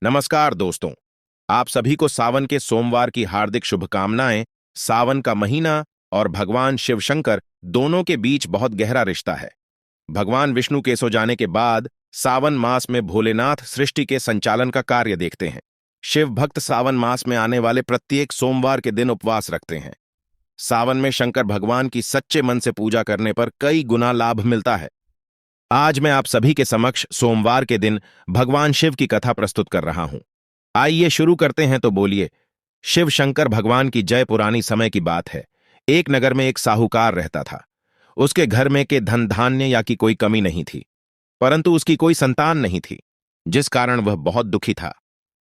नमस्कार दोस्तों। आप सभी को सावन के सोमवार की हार्दिक शुभकामनाएं। सावन का महीना और भगवान शिव शंकर दोनों के बीच बहुत गहरा रिश्ता है। भगवान विष्णु के सो जाने के बाद सावन मास में भोलेनाथ सृष्टि के संचालन का कार्य देखते हैं। शिव भक्त सावन मास में आने वाले प्रत्येक सोमवार के दिन उपवास रखते हैं। सावन में शंकर भगवान की सच्चे मन से पूजा करने पर कई गुना लाभ मिलता है। आज मैं आप सभी के समक्ष सोमवार के दिन भगवान शिव की कथा प्रस्तुत कर रहा हूं। आइए शुरू करते हैं। तो बोलिए, शिव शंकर भगवान की जय। पुरानी समय की बात है। एक नगर में एक साहूकार रहता था। उसके घर में के धन धान्य या की कोई कमी नहीं थी, परंतु उसकी कोई संतान नहीं थी, जिस कारण वह बहुत दुखी था।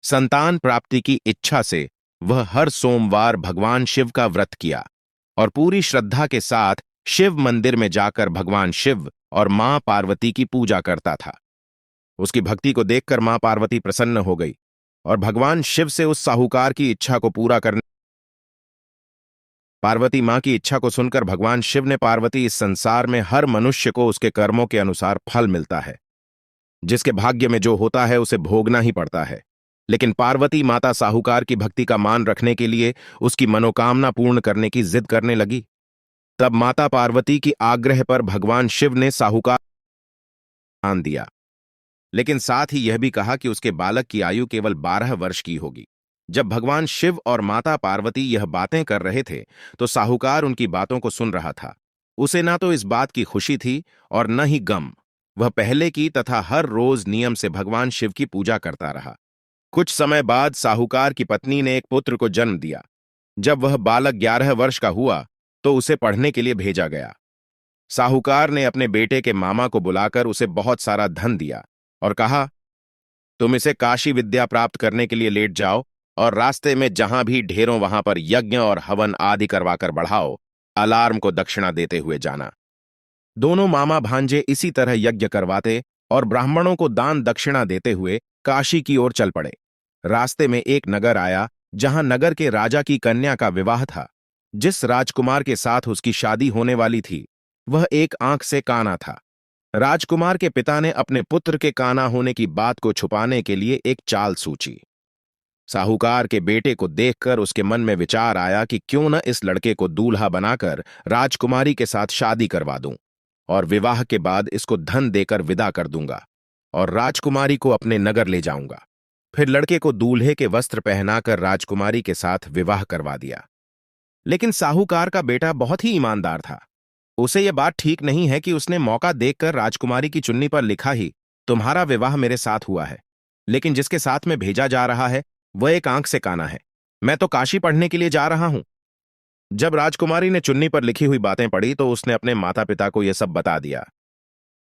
संतान प्राप्ति की इच्छा से वह हर सोमवार भगवान शिव का व्रत किया और पूरी श्रद्धा के साथ शिव मंदिर में जाकर भगवान शिव और मां पार्वती की पूजा करता था। उसकी भक्ति को देखकर मां पार्वती प्रसन्न हो गई और भगवान शिव से उस साहूकार की इच्छा को पूरा करने पार्वती मां की इच्छा को सुनकर भगवान शिव ने पार्वती, इस संसार में हर मनुष्य को उसके कर्मों के अनुसार फल मिलता है। जिसके भाग्य में जो होता है उसे भोगना ही पड़ता है। लेकिन पार्वती माता साहूकार की भक्ति का मान रखने के लिए उसकी मनोकामना पूर्ण करने की जिद करने लगी। तब माता पार्वती की आग्रह पर भगवान शिव ने साहूकार दान दिया, लेकिन साथ ही यह भी कहा कि उसके बालक की आयु केवल 12 वर्ष की होगी। जब भगवान शिव और माता पार्वती यह बातें कर रहे थे तो साहूकार उनकी बातों को सुन रहा था। उसे ना तो इस बात की खुशी थी और न ही गम। वह पहले की तथा हर रोज नियम से भगवान शिव की पूजा करता रहा। कुछ समय बाद साहूकार की पत्नी ने एक पुत्र को जन्म दिया। जब वह बालक 11 वर्ष का हुआ तो उसे पढ़ने के लिए भेजा गया। साहूकार ने अपने बेटे के मामा को बुलाकर उसे बहुत सारा धन दिया और कहा, तुम इसे काशी विद्या प्राप्त करने के लिए लेट जाओ और रास्ते में जहां भी ढेरों वहां पर यज्ञ और हवन आदि करवाकर बढ़ाओ। अलार्म को दक्षिणा देते हुए जाना। दोनों मामा भांजे इसी तरह यज्ञ करवाते और ब्राह्मणों को दान दक्षिणा देते हुए काशी की ओर चल पड़े। रास्ते में एक नगर आया जहां नगर के राजा की कन्या का विवाह था। जिस राजकुमार के साथ उसकी शादी होने वाली थी वह एक आंख से काना था। राजकुमार के पिता ने अपने पुत्र के काना होने की बात को छुपाने के लिए एक चाल सूची। साहूकार के बेटे को देखकर उसके मन में विचार आया कि क्यों न इस लड़के को दूल्हा बनाकर राजकुमारी के साथ शादी करवा दूं और विवाह के बाद इसको धन देकर विदा कर दूंगा और राजकुमारी को अपने नगर ले जाऊंगा। फिर लड़के को दूल्हे के वस्त्र पहनाकर राजकुमारी के साथ विवाह करवा दिया। लेकिन साहूकार का बेटा बहुत ही ईमानदार था। उसे यह बात ठीक नहीं है कि उसने मौका देखकर राजकुमारी की चुन्नी पर लिखा ही, तुम्हारा विवाह मेरे साथ हुआ है, लेकिन जिसके साथ में भेजा जा रहा है वह एक आंख से काना है। मैं तो काशी पढ़ने के लिए जा रहा हूं। जब राजकुमारी ने चुन्नी पर लिखी हुई बातें पढ़ी तो उसने अपने माता पिता को यह सब बता दिया।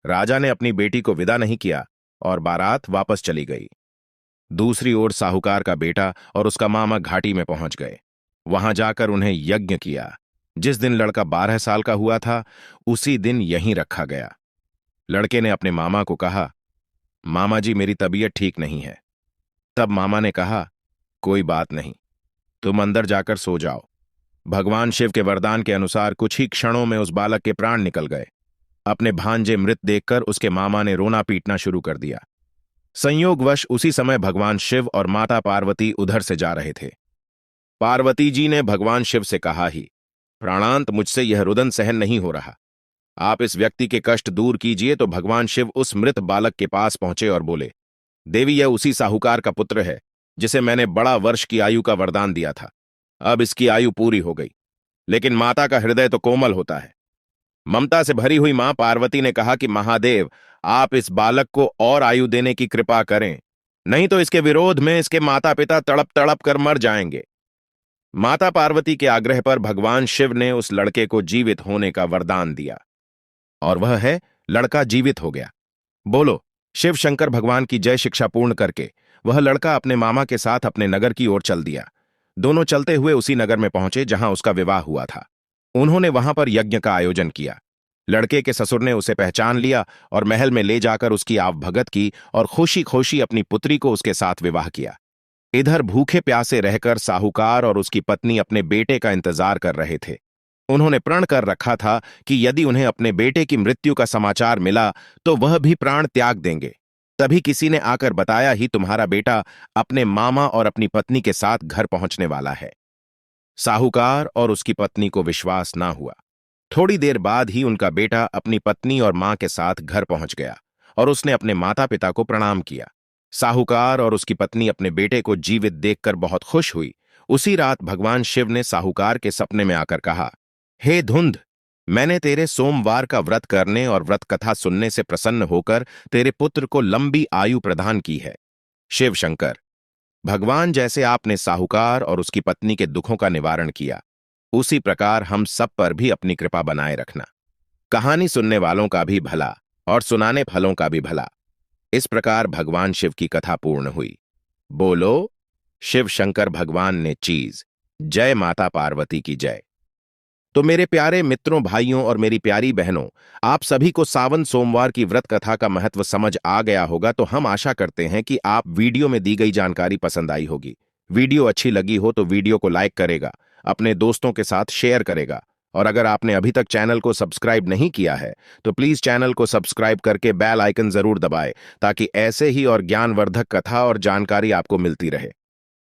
राजा ने अपनी बेटी को विदा नहीं किया और बारात वापस चली गई। दूसरी ओर साहूकार का बेटा और उसका मामा घाटी में पहुंच गए। वहां जाकर उन्हें यज्ञ किया। जिस दिन लड़का 12 साल का हुआ था उसी दिन यहीं रखा गया। लड़के ने अपने मामा को कहा, मामा जी मेरी तबीयत ठीक नहीं है। तब मामा ने कहा, कोई बात नहीं, तुम अंदर जाकर सो जाओ। भगवान शिव के वरदान के अनुसार कुछ ही क्षणों में उस बालक के प्राण निकल गए। अपने भांजे मृत देखकर उसके मामा ने रोना पीटना शुरू कर दिया। संयोगवश उसी समय भगवान शिव और माता पार्वती उधर से जा रहे थे। पार्वती जी ने भगवान शिव से कहा ही, प्राणांत मुझसे यह रुदन सहन नहीं हो रहा, आप इस व्यक्ति के कष्ट दूर कीजिए। तो भगवान शिव उस मृत बालक के पास पहुंचे और बोले, देवी यह उसी साहूकार का पुत्र है जिसे मैंने बड़ा वर्ष की आयु का वरदान दिया था। अब इसकी आयु पूरी हो गई, लेकिन माता का हृदय तो कोमल होता है। ममता से भरी हुई मां पार्वती ने कहा कि महादेव, आप इस बालक को और आयु देने की कृपा करें, नहीं तो इसके विरोध में इसके माता पिता तड़प तड़प कर मर जाएंगे। माता पार्वती के आग्रह पर भगवान शिव ने उस लड़के को जीवित होने का वरदान दिया और वह है, लड़का जीवित हो गया। बोलो शिव शंकर भगवान की जय। शिक्षा पूर्ण करके वह लड़का अपने मामा के साथ अपने नगर की ओर चल दिया। दोनों चलते हुए उसी नगर में पहुंचे जहां उसका विवाह हुआ था। उन्होंने वहां पर यज्ञ का आयोजन किया। लड़के के ससुर ने उसे पहचान लिया और महल में ले जाकर उसकी आवभगत की और खुशी खुशी अपनी पुत्री को उसके साथ विवाह किया। इधर भूखे प्यासे रहकर साहूकार और उसकी पत्नी अपने बेटे का इंतजार कर रहे थे। उन्होंने प्रण कर रखा था कि यदि उन्हें अपने बेटे की मृत्यु का समाचार मिला तो वह भी प्राण त्याग देंगे। तभी किसी ने आकर बताया ही तुम्हारा बेटा अपने मामा और अपनी पत्नी के साथ घर पहुंचने वाला है। साहूकार और उसकी पत्नी को विश्वास ना हुआ। थोड़ी देर बाद ही उनका बेटा अपनी पत्नी और मां के साथ घर पहुंच गया और उसने अपने माता पिता को प्रणाम किया। साहूकार और उसकी पत्नी अपने बेटे को जीवित देखकर बहुत खुश हुई। उसी रात भगवान शिव ने साहूकार के सपने में आकर कहा, हे धुंध, मैंने तेरे सोमवार का व्रत करने और व्रत कथा सुनने से प्रसन्न होकर तेरे पुत्र को लंबी आयु प्रदान की है। शिव शंकर, भगवान जैसे आपने साहूकार और उसकी पत्नी के दुखों का निवारण किया, उसी प्रकार हम सब पर भी अपनी कृपा बनाए रखना। कहानी सुनने वालों का भी भला और सुनाने फलों का भी भला। इस प्रकार भगवान शिव की कथा पूर्ण हुई। बोलो शिव शंकर भगवान ने चीज। जय माता पार्वती की जय। तो मेरे प्यारे मित्रों, भाइयों और मेरी प्यारी बहनों, आप सभी को सावन सोमवार की व्रत कथा का महत्व समझ आ गया होगा। तो हम आशा करते हैं कि आप वीडियो में दी गई जानकारी पसंद आई होगी। वीडियो अच्छी लगी हो तो वीडियो को लाइक करेगा, अपने दोस्तों के साथ शेयर करेगा, और अगर आपने अभी तक चैनल को सब्सक्राइब नहीं किया है तो प्लीज चैनल को सब्सक्राइब करके बेल आइकन जरूर दबाएं, ताकि ऐसे ही और ज्ञानवर्धक कथा और जानकारी आपको मिलती रहे।